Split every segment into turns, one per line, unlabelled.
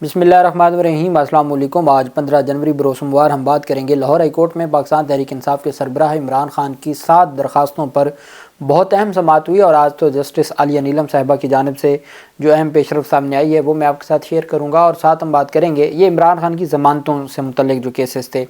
بسم اللہ الرحمن الرحیم۔ السلام علیکم۔ آج 15 جنوری بروز سوموار ہم بات کریں گے لاہور ہائی کورٹ میں پاکستان تحریک انصاف کے سربراہ عمران خان کی 7 درخواستوں پر بہت اہم سماعت ہوئی، اور آج تو جسٹس عالیہ نیلم صاحبہ کی جانب سے جو اہم پیش رفت سامنے آئی ہے وہ میں آپ کے ساتھ شیئر کروں گا، اور ساتھ ہم بات کریں گے یہ عمران خان کی ضمانتوں سے متعلق جو کیسز تھے۔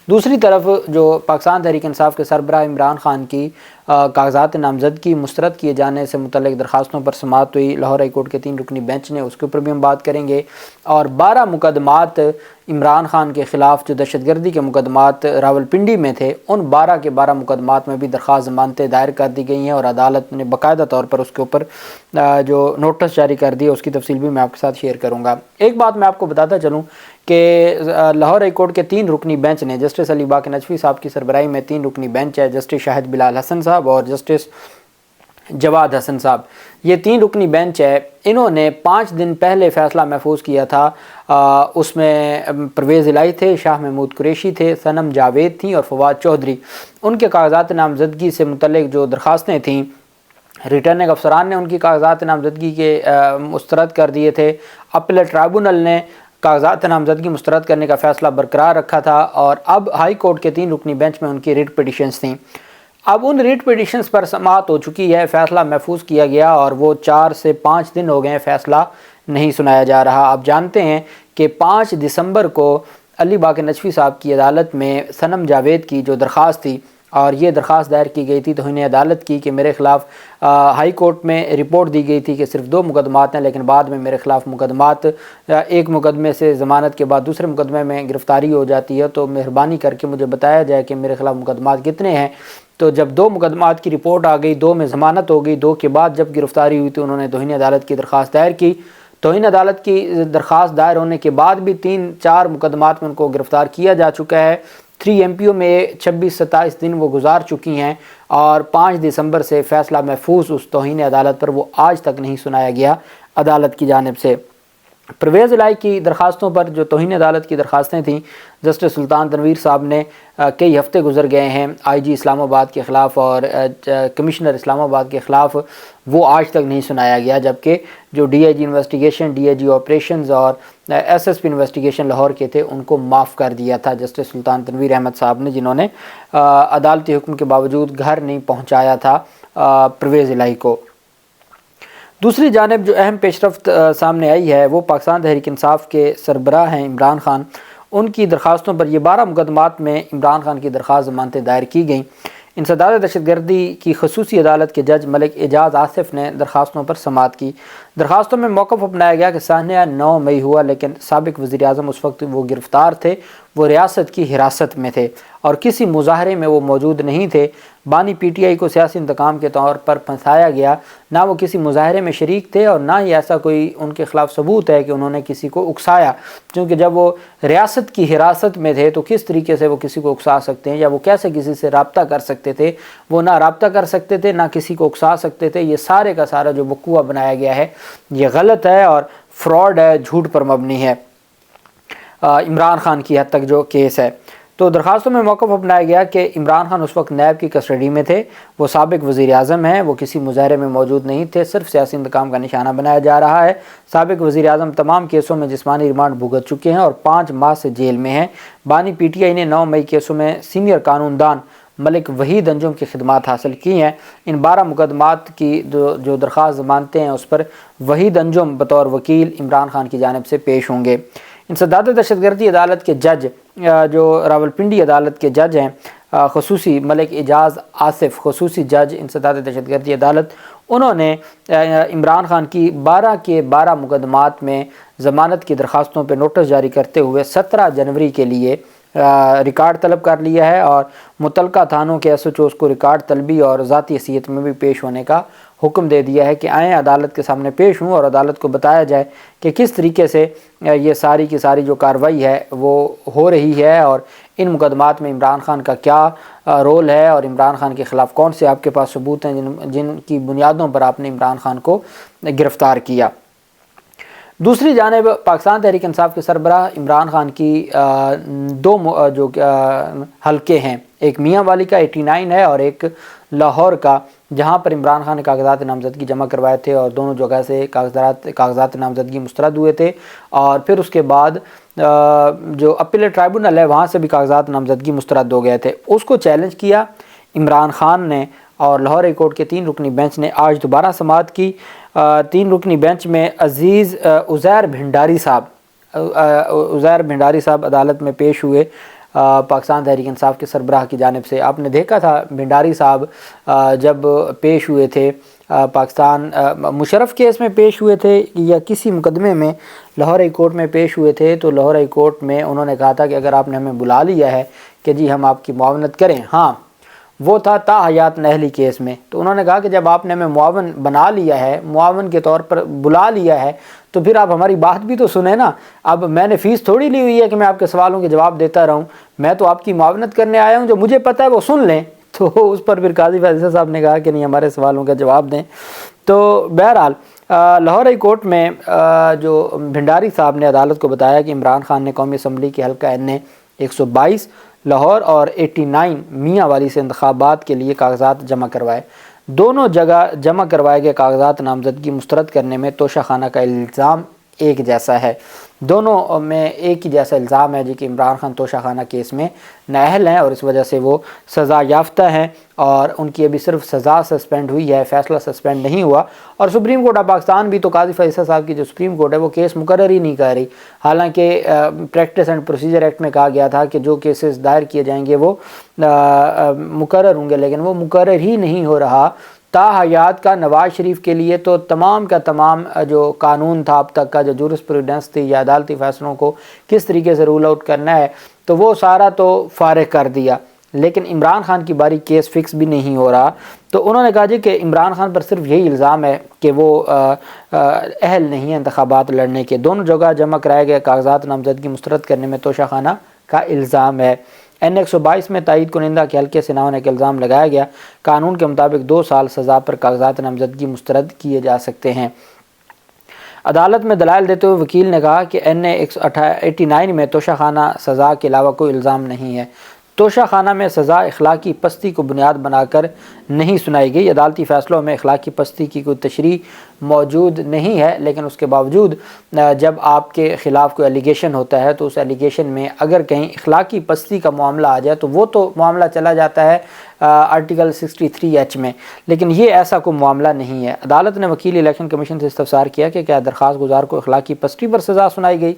دوسری طرف جو پاکستان تحریک انصاف کے سربراہ عمران خان کی کاغذات نامزدگی مسترد کیے جانے سے متعلق درخواستوں پر سماعت ہوئی لاہور ہائی کورٹ کے 3 رکنی بینچ نے، اس کے اوپر بھی ہم بات کریں گے۔ اور 12 مقدمات عمران خان کے خلاف جو دہشت گردی کے مقدمات راولپنڈی میں تھے، ان 12 کے 12 مقدمات میں بھی درخواست ضمانتیں دائر کر دی گئی ہیں، اور عدالت نے باقاعدہ طور پر اس کے اوپر جو نوٹس جاری کر دی ہے اس کی تفصیل بھی میں آپ کے ساتھ شیئر کروں گا۔ ایک بات میں آپ کو بتاتا چلوں کہ لاہور ہائی کورٹ کے 3 رکنی بینچ نے، جسٹس علی باقر نجفی صاحب کی سربراہی میں 3 رکنی بینچ ہے، جسٹس شاہد بلال حسن صاحب اور جسٹس جواد حسن صاحب، یہ 3 رکنی بینچ ہے۔ انہوں نے 5 دن پہلے فیصلہ محفوظ کیا تھا، اس میں پرویز الہی تھے، شاہ محمود قریشی تھے، صنم جاوید تھیں اور فواد چودھری۔ ان کے کاغذات نامزدگی سے متعلق جو درخواستیں تھیں، ریٹرننگ افسران نے ان کی کاغذات نامزدگی کے مسترد کر دیے تھے، اپیلٹ ٹرائبونل نے کاغذات نامزدگی مسترد کرنے کا فیصلہ برقرار رکھا تھا، اور اب ہائی کورٹ کے 3 رکنی بینچ میں ان کی ریٹ پٹیشنز تھیں۔ اب ان ریٹ پٹیشنز پر سماعت ہو چکی ہے، فیصلہ محفوظ کیا گیا، اور وہ 4 سے 5 دن ہو گئے ہیں فیصلہ نہیں سنایا جا رہا۔ آپ جانتے ہیں کہ 5 دسمبر کو علی باقر نجفی صاحب کی عدالت میں صنم جاوید کی جو درخواست تھی، اور یہ درخواست دائر کی گئی تھی توہین عدالت کی کہ میرے خلاف ہائی کورٹ میں رپورٹ دی گئی تھی کہ صرف 2 مقدمات ہیں، لیکن بعد میں میرے خلاف مقدمات، ایک مقدمے سے ضمانت کے بعد دوسرے مقدمے میں گرفتاری ہو جاتی ہے، تو مہربانی کر کے مجھے بتایا جائے کہ میرے خلاف مقدمات کتنے ہیں۔ تو جب 2 مقدمات کی رپورٹ آ گئی، 2 میں ضمانت ہو گئی، 2 کے بعد جب گرفتاری ہوئی تو انہوں نے توہین عدالت کی درخواست دائر کی۔ توہین عدالت کی درخواست دائر ہونے کے بعد بھی 3-4 مقدمات میں ان کو گرفتار کیا جا چکا ہے۔ 3 MPO میں 26-27 دن وہ گزار چکی ہیں، اور 5 دسمبر سے فیصلہ محفوظ اس توہین عدالت پر وہ آج تک نہیں سنایا گیا عدالت کی جانب سے۔ پرویز الہی کی درخواستوں پر جو توہین عدالت کی درخواستیں تھیں، جسٹس سلطان تنویر صاحب نے کئی ہفتے گزر گئے ہیں IG اسلام آباد کے خلاف اور کمشنر اسلام آباد کے خلاف، وہ آج تک نہیں سنایا گیا، جبکہ جو DIG انویسٹیگیشن، DIG آپریشنز اور SSP انویسٹیگیشن لاہور کے تھے ان کو معاف کر دیا تھا جسٹس سلطان تنویر احمد صاحب نے، جنہوں نے عدالتی حکم کے باوجود گھر نہیں پہنچایا تھا پرویز الہی کو۔ دوسری جانب جو اہم پیش رفت سامنے آئی ہے وہ پاکستان تحریک انصاف کے سربراہ ہیں عمران خان، ان کی درخواستوں پر یہ 12 مقدمات میں عمران خان کی درخواست ضمانتیں دائر کی گئیں۔ انسداد دہشت گردی کی خصوصی عدالت کے جج ملک اعجاز آصف نے درخواستوں پر سماعت کی۔ درخواستوں میں موقف اپنایا گیا کہ سانحہ 9 مئی ہوا، لیکن سابق وزیر اعظم اس وقت وہ گرفتار تھے، وہ ریاست کی حراست میں تھے اور کسی مظاہرے میں وہ موجود نہیں تھے۔ بانی PTI کو سیاسی انتقام کے طور پر پھنسایا گیا، نہ وہ کسی مظاہرے میں شریک تھے اور نہ ہی ایسا کوئی ان کے خلاف ثبوت ہے کہ انہوں نے کسی کو اکسایا، کیونکہ جب وہ ریاست کی حراست میں تھے تو کس طریقے سے وہ کسی کو اکسا سکتے ہیں، یا وہ کیسے کسی سے رابطہ کر سکتے تھے؟ وہ نہ رابطہ کر سکتے تھے، نہ کسی کو اکسا سکتے تھے۔ یہ سارے کا سارا جو وقوع بنایا گیا ہے یہ غلط ہے اور فراڈ ہے، جھوٹ پر مبنی ہے عمران خان کی حد تک جو کیس ہے۔ تو درخواستوں میں موقف اپنایا گیا کہ عمران خان اس وقت نیب کی کسٹڈی میں تھے، وہ سابق وزیر اعظم ہیں، وہ کسی مظاہرے میں موجود نہیں تھے، صرف سیاسی انتقام کا نشانہ بنایا جا رہا ہے۔ سابق وزیر اعظم تمام کیسوں میں جسمانی ریمانڈ بھگت چکے ہیں اور 5 ماہ سے جیل میں ہیں۔ بانی PTI نے 9 مئی کیسوں میں سینئر قانون دان ملک وحید انجم کی خدمات حاصل کی ہیں۔ ان 12 مقدمات کی جو درخواست ضمانتیں ہیں اس پر وحید انجم بطور وکیل عمران خان کی جانب سے پیش ہوں گے۔ انسداد دہشت گردی عدالت کے جج جو راولپنڈی عدالت کے جج ہیں، خصوصی ملک اعجاز آصف، خصوصی جج انسداد دہشت گردی عدالت، انہوں نے عمران خان کی 12 کے 12 مقدمات میں ضمانت کی درخواستوں پہ نوٹس جاری کرتے ہوئے 17 جنوری کے لیے ریکارڈ طلب کر لیا ہے، اور متعلقہ تھانوں کے SHOs کو ریکارڈ طلبی اور ذاتی حیثیت میں بھی پیش ہونے کا حکم دے دیا ہے کہ آئیں عدالت کے سامنے پیش ہوں اور عدالت کو بتایا جائے کہ کس طریقے سے یہ ساری کی ساری جو کارروائی ہے وہ ہو رہی ہے، اور ان مقدمات میں عمران خان کا کیا رول ہے، اور عمران خان کے خلاف کون سے آپ کے پاس ثبوت ہیں جن کی بنیادوں پر آپ نے عمران خان کو گرفتار کیا۔ دوسری جانب پاکستان تحریک انصاف کے سربراہ عمران خان کی 2 جو حلقے ہیں، ایک میاں والی کا 89 ہے اور ایک لاہور کا جہاں پر عمران خان نے کاغذات نامزدگی جمع کروائے تھے اور دونوں جگہ سے کاغذات نامزدگی مسترد ہوئے تھے، اور پھر اس کے بعد جو اپیلیٹ ٹرائبونل ہے وہاں سے بھی کاغذات نامزدگی مسترد ہو گئے تھے۔ اس کو چیلنج کیا عمران خان نے، اور لاہور ہائی کورٹ کے 3 رکنی بینچ نے آج دوبارہ سماعت کی۔ 3 رکنی بینچ میں عزیز عزیر بھنڈاری صاحب عدالت میں پیش ہوئے پاکستان تحریک انصاف کے سربراہ کی جانب سے۔ آپ نے دیکھا تھا بھنڈاری صاحب جب پیش ہوئے تھے پاکستان مشرف کیس میں پیش ہوئے تھے یا کسی مقدمے میں لاہور ہائی کورٹ میں پیش ہوئے تھے، تو لاہور ہائی کورٹ میں انہوں نے کہا تھا کہ اگر آپ نے ہمیں بلا لیا ہے کہ جی ہم آپ کی معاونت کریں، ہاں وہ تھا حیات نہلی کیس میں، تو انہوں نے کہا کہ جب آپ نے ہمیں معاون بنا لیا ہے، معاون کے طور پر بلا لیا ہے، تو پھر آپ ہماری بات بھی تو سنیں نا۔ اب میں نے فیس تھوڑی لی ہوئی ہے کہ میں آپ کے سوالوں کے جواب دیتا رہوں، میں تو آپ کی معاونت کرنے آیا ہوں، جو مجھے پتہ ہے وہ سن لیں۔ تو اس پر پھر قاضی فیصل صاحب نے کہا کہ نہیں، ہمارے سوالوں کا جواب دیں۔ تو بہرحال لاہور ہائی کورٹ میں جو بھنڈاری صاحب نے عدالت کو بتایا کہ عمران خان نے قومی اسمبلی کے حلقہ NA 122 لاہور اور 89 میاں والی سے انتخابات کے لیے کاغذات جمع کروائے۔ دونوں جگہ جمع کروائے گئے کاغذات نامزدگی مسترد کرنے میں توشہ خانہ کا الزام ایک جیسا ہے۔ دونوں میں ایک ہی جیسا الزام ہے جی کہ عمران خان توشہ خانہ کیس میں نااہل ہیں اور اس وجہ سے وہ سزا یافتہ ہیں، اور ان کی ابھی صرف سزا سسپینڈ ہوئی ہے، فیصلہ سسپینڈ نہیں ہوا۔ اور سپریم کورٹ آف پاکستان بھی تو قاضی فیصل صاحب کی جو سپریم کورٹ ہے وہ کیس مقرر ہی نہیں کر رہی، حالانکہ پریکٹس اینڈ پروسیجر ایکٹ میں کہا گیا تھا کہ جو کیسز دائر کیے جائیں گے وہ مقرر ہوں گے، لیکن وہ مقرر ہی نہیں ہو رہا۔ حیات کا نواز شریف کے لیے تو تمام کا تمام جو قانون تھا اب تک کا، جو جورسپروڈنس تھی یا عدالتی فیصلوں کو کس طریقے سے رول آؤٹ کرنا ہے، تو وہ سارا تو فارغ کر دیا، لیکن عمران خان کی باری کیس فکس بھی نہیں ہو رہا۔ تو انہوں نے کہا جی کہ عمران خان پر صرف یہی الزام ہے کہ وہ اہل نہیں ہے انتخابات لڑنے کے۔ دونوں جگہ جمع کرائے گئے کاغذات نامزدگی مسترد کرنے میں توشہ خانہ کا الزام ہے۔ NA 122 میں تائید کنندہ کے حلقے سے نہ ہونے کا الزام لگایا گیا۔ قانون کے مطابق 2 سال سزا پر کاغذات نامزدگی مسترد کیے جا سکتے ہیں۔ عدالت میں دلائل دیتے ہوئے وکیل نے کہا کہ NA 189 میں توشہ خانہ سزا کے علاوہ کوئی الزام نہیں ہے۔ توشہ خانہ میں سزا اخلاقی پستی کو بنیاد بنا کر نہیں سنائی گئی۔ عدالتی فیصلوں میں اخلاقی پستی کی کوئی تشریح موجود نہیں ہے، لیکن اس کے باوجود جب آپ کے خلاف کوئی ایلیگیشن ہوتا ہے تو اس ایلیگیشن میں اگر کہیں اخلاقی پستی کا معاملہ آ جائے تو وہ تو معاملہ چلا جاتا ہے آرٹیکل 63H میں، لیکن یہ ایسا کوئی معاملہ نہیں ہے۔ عدالت نے وکیل الیکشن کمیشن سے استفسار کیا کہ کیا درخواست گزار کو اخلاقی پستی پر سزا سنائی گئی،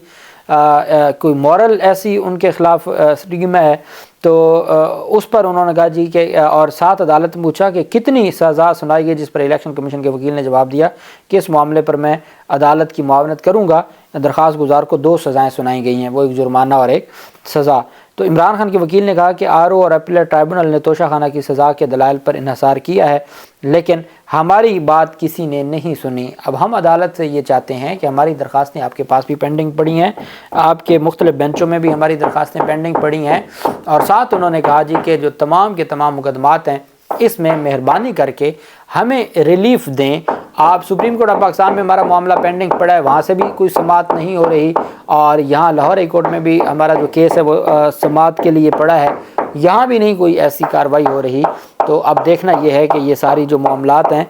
کوئی مورل ایسی ان کے خلاف سٹیگما ہے، تو اس پر انہوں نے کہا جی کہ، اور ساتھ عدالت نے پوچھا کہ کتنی سزا سنائی گئی، جس پر الیکشن کمیشن کے وکیل نے جواب دیا کہ اس معاملے پر میں عدالت کی معاونت کروں گا۔ درخواست گزار کو 2 سزائیں سنائی گئی ہیں، وہ ایک جرمانہ اور ایک سزا۔ تو عمران خان کے وکیل نے کہا کہ RO اور اپیلیٹ ٹرائبونل نے توشہ خانہ کی سزا کے دلائل پر انحصار کیا ہے، لیکن ہماری بات کسی نے نہیں سنی۔ اب ہم عدالت سے یہ چاہتے ہیں کہ ہماری درخواستیں آپ کے پاس بھی پینڈنگ پڑی ہیں، آپ کے مختلف بینچوں میں بھی ہماری درخواستیں پینڈنگ پڑی ہیں، اور ساتھ انہوں نے کہا جی کہ جو تمام کے تمام مقدمات ہیں اس میں مہربانی کر کے ہمیں ریلیف دیں۔ آپ سپریم کورٹ آف پاکستان میں ہمارا معاملہ پینڈنگ پڑا ہے، وہاں سے بھی کوئی سماعت نہیں ہو رہی، اور یہاں لاہور ہائی کورٹ میں بھی ہمارا جو کیس ہے وہ سماعت کے لیے پڑا ہے، یہاں بھی نہیں کوئی ایسی کارروائی ہو رہی۔ تو اب دیکھنا یہ ہے کہ یہ ساری جو معاملات ہیں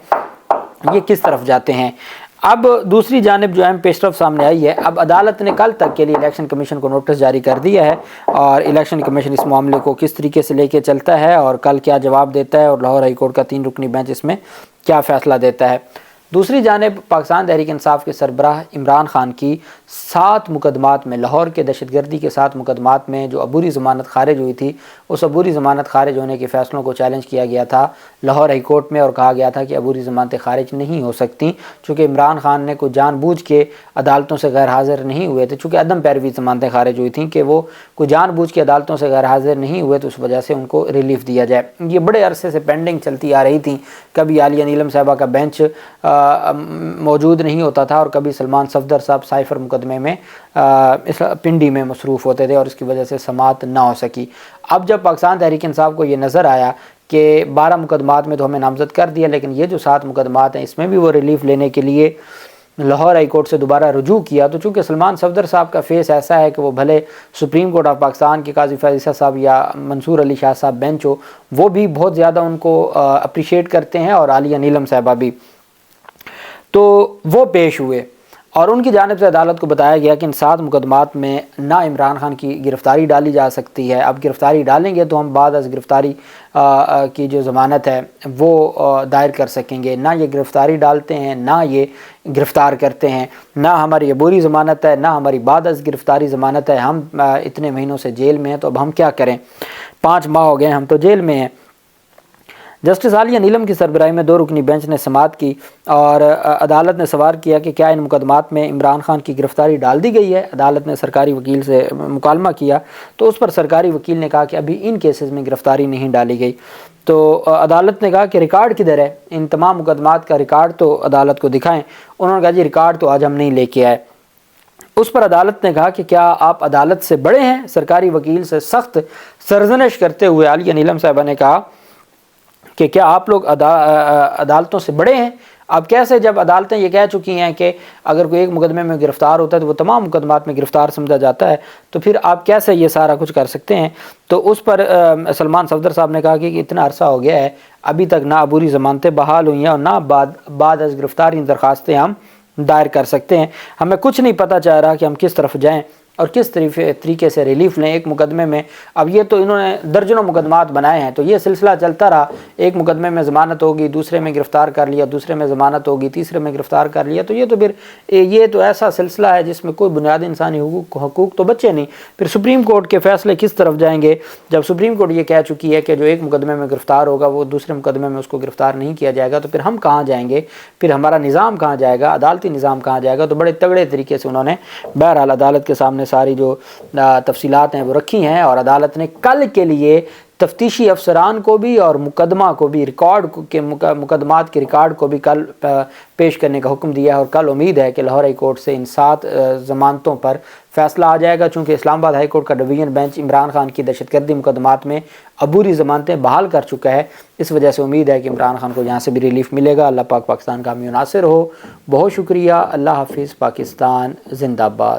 یہ کس طرف جاتے ہیں۔ اب دوسری جانب جو اہم پیش رفت سامنے آئی ہے، اب عدالت نے کل تک کے لیے الیکشن کمیشن کو نوٹس جاری کر دیا ہے، اور الیکشن کمیشن اس معاملے کو کس طریقے سے لے کے چلتا ہے اور کل کیا جواب دیتا ہے، اور لاہور ہائی کورٹ کا 3 رکنی بینچ اس میں کیا فیصلہ دیتا ہے۔ دوسری جانب پاکستان تحریک انصاف کے سربراہ عمران خان کی 7 مقدمات میں، لاہور کے دہشت گردی کے 7 مقدمات میں جو عبوری ضمانت خارج ہوئی تھی، اس عبوری ضمانت خارج ہونے کے فیصلوں کو چیلنج کیا گیا تھا لاہور ہائی کورٹ میں، اور کہا گیا تھا کہ عبوری ضمانتیں خارج نہیں ہو سکتی، چونکہ عمران خان نے کوئی جان بوجھ کے عدالتوں سے غیر حاضر نہیں ہوئے تھے، چونکہ عدم پیروی ضمانتیں خارج ہوئی تھیں کہ وہ کوئی جان بوجھ کے عدالتوں سے غیر حاضر نہیں ہوئے، تو اس وجہ سے ان کو ریلیف دیا جائے۔ یہ بڑے عرصے سے پینڈنگ چلتی آ رہی تھیں، کبھی عالیہ نیلم صاحبہ کا بینچ موجود نہیں ہوتا تھا، اور کبھی سلمان صفدر صاحب سائفر مقدمے میں پنڈی میں مصروف ہوتے تھے، اور اس کی وجہ سے سماعت نہ ہو سکی۔ اب جب پاکستان تحریک انصاف کو یہ نظر آیا کہ 12 مقدمات میں تو ہمیں نامزد کر دیا، لیکن یہ جو 7 مقدمات ہیں اس میں بھی وہ ریلیف لینے کے لیے لاہور ہائی کورٹ سے دوبارہ رجوع کیا، تو چونکہ سلمان صفدر صاحب کا فیس ایسا ہے کہ وہ بھلے سپریم کورٹ آف پاکستان کے قاضی فیض عیسیٰ صاحب یا منصور علی شاہ صاحب بینچ ہو، وہ بھی بہت زیادہ ان کو اپریشیٹ کرتے ہیں، اور عالیہ نیلم صاحبہ بھی، تو وہ پیش ہوئے اور ان کی جانب سے عدالت کو بتایا گیا کہ ان 7 مقدمات میں نہ عمران خان کی گرفتاری ڈالی جا سکتی ہے، اب گرفتاری ڈالیں گے تو ہم بعد از گرفتاری کی جو ضمانت ہے وہ دائر کر سکیں گے، نہ یہ گرفتاری ڈالتے ہیں، نہ یہ گرفتار کرتے ہیں، نہ ہماری عبوری ضمانت ہے، نہ ہماری بعد از گرفتاری ضمانت ہے، ہم اتنے مہینوں سے جیل میں ہیں تو اب ہم کیا کریں، 5 ماہ ہو گئے ہم تو جیل میں ہیں۔ جسٹس عالیہ نیلم کی سربراہی میں 2 رکنی بینچ نے سماعت کی اور عدالت نے سوال کیا کہ کیا ان مقدمات میں عمران خان کی گرفتاری ڈال دی گئی ہے۔ عدالت نے سرکاری وکیل سے مکالمہ کیا تو اس پر سرکاری وکیل نے کہا کہ ابھی ان کیسز میں گرفتاری نہیں ڈالی گئی۔ تو عدالت نے کہا کہ ریکارڈ کدھر ہے، ان تمام مقدمات کا ریکارڈ تو عدالت کو دکھائیں۔ انہوں نے کہا جی ریکارڈ تو آج ہم نہیں لے کے آئے۔ اس پر عدالت نے کہا کہ کیا آپ عدالت سے بڑے ہیں؟ سرکاری وکیل سے سخت سرزنش کرتے ہوئے عالیہ نیلم صاحبہ نے کہا کہ کیا آپ لوگ عدالتوں سے بڑے ہیں؟ اب کیسے، جب عدالتیں یہ کہہ چکی ہیں کہ اگر کوئی ایک مقدمے میں گرفتار ہوتا ہے تو وہ تمام مقدمات میں گرفتار سمجھا جاتا ہے، تو پھر آپ کیسے یہ سارا کچھ کر سکتے ہیں؟ تو اس پر سلمان صفدر صاحب نے کہا کہ اتنا عرصہ ہو گیا ہے، ابھی تک نہ عبوری ضمانتیں بحال ہوئی ہیں اور نہ بعد از گرفتاری درخواستیں ہم دائر کر سکتے ہیں، ہمیں کچھ نہیں پتہ چل رہا کہ ہم کس طرف جائیں اور کس طریقے سے ریلیف لیں ایک مقدمے میں۔ اب یہ تو انہوں نے درجنوں مقدمات بنائے ہیں، تو یہ سلسلہ چلتا رہا، ایک مقدمے میں ضمانت ہوگی، دوسرے میں گرفتار کر لیا، دوسرے میں ضمانت ہوگی، تیسرے میں گرفتار کر لیا، تو یہ تو پھر یہ تو ایسا سلسلہ ہے جس میں کوئی بنیادی انسانی حقوق تو بچے نہیں۔ پھر سپریم کورٹ کے فیصلے کس طرف جائیں گے جب سپریم کورٹ یہ کہہ چکی ہے کہ جو ایک مقدمے میں گرفتار ہوگا وہ دوسرے مقدمے میں اس کو گرفتار نہیں کیا جائے گا، تو پھر ہم کہاں جائیں گے، پھر ہمارا نظام کہاں جائے گا، عدالتی نظام کہاں جائے گا؟ تو بڑے تگڑے طریقے سے انہوں نے بہرحال عدالت کے سامنے ساری جو تفصیلات ہیں وہ رکھی ہیں، اور عدالت نے کل کے لیے تفتیشی افسران کو بھی اور مقدمہ کو بھی مقدمات کے ریکارڈ کو بھی کل پیش کرنے کا حکم دیا ہے، اور کل امید ہے کہ لاہور ہائی کورٹ سے ان 7 ضمانتوں پر فیصلہ آ جائے گا، چونکہ اسلام آباد ہائی کورٹ کا ڈویژن بینچ عمران خان کی دہشت گردی مقدمات میں عبوری ضمانتیں بحال کر چکا ہے۔ اس وجہ سے امید ہے کہ عمران خان کو یہاں سے بھی ریلیف ملے گا۔ اللہ پاک پاکستان کا حامی و ناصر ہو۔ بہت شکریہ۔ اللہ حافظ۔ پاکستان زندہ باد۔